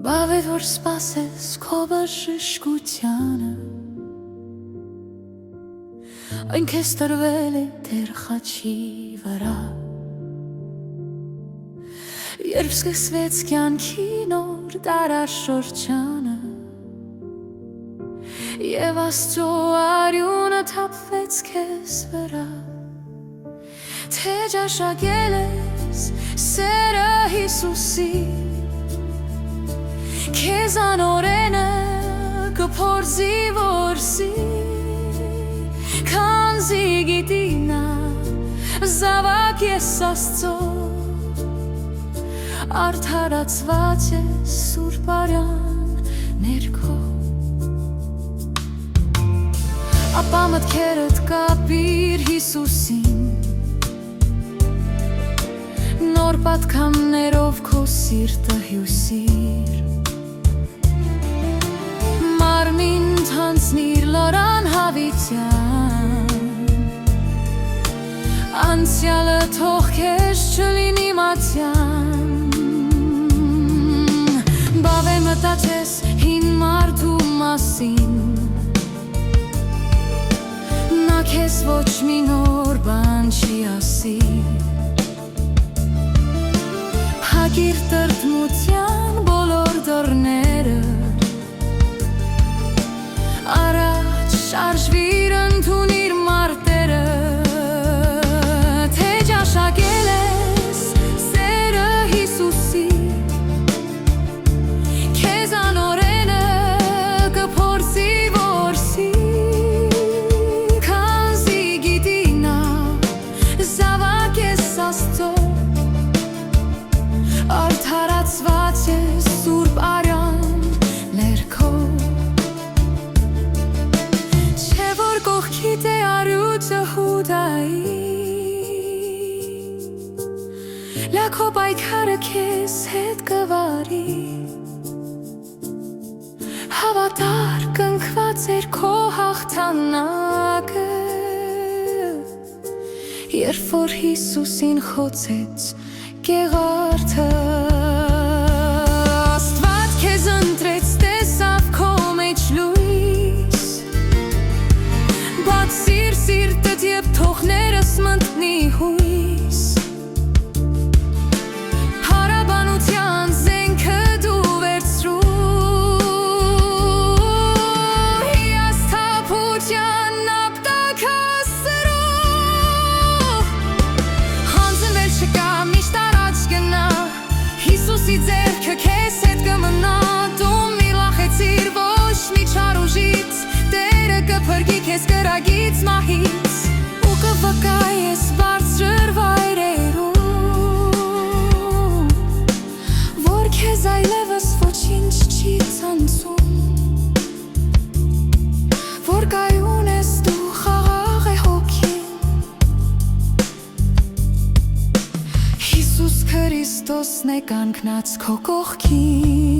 Բավե որ սպասես քո բժշկությանը, այն քեզ տրվել է դեռ խաչի վրա, երբ սկսվեց կյանքի նոր դարաշրջանը, և Աստծո արյունը թափվեց քեզ վրա, թե ճաշակել ես սերը Հիսուսի, քեզ անօրենը կփորձի որսի, քանզի գիտի նա զավակ ես Աստծո, արդարացված ես Սուրբ արյան ներքո։ Ապա մտքերդ կապիր Հիսուսին, նոր պատգամներով քո սիրտը հյուսիր, մարմինդ հանձնիր լարան հավիտյան, անցյալը թող քեզ չլինի մատյան, բավե մտածես հին մարդու մասին, նա քեզ ոչ մի նոր բան չի ասի, փակիր տրտմության բոլոր դռները, առաջ շարժվիր ընդունիր մարտերը, թե ճաշակել ես սերը Հիսուսի, քեզ անօրենը կփորձի որսի, քանզի գիտի նա զավակ ես Աստծո, արդարացված ես Սուրբ արյան ներքո, չէ որ կողքիդ է առյուծը Հուդայի, լա քո պայքարը քեզ հետ կվարի, հավատար կնքված էր քո հաղթանակը, երբ որ Հիսուսին խոցեց գեղարդը, Աստված քեզ ընտրեց, տեսավ քո մեջ լույս, բացիր սիրտդ և թողներս մտնի հույս, փառաբանության զենքը դու վերցրու, հիասթափության ապտակը սրու, հանձնվել չկա միշտ առաջ գնա, Հիսուսի ձեռքը քեզ հետ կմնա, դու մի լախեցիր ոչ մի չար ուժից, Տերը կփրկի քեզ կրակից մահից, ու կվկայես բարձր վայրերում, որ քեզ այլևս ոչինչ չի ցանցում, որ կայուն ես դու խաղաղ է հոգին, Հիսուս Քրիստոսն է կանգնած քո կողքին։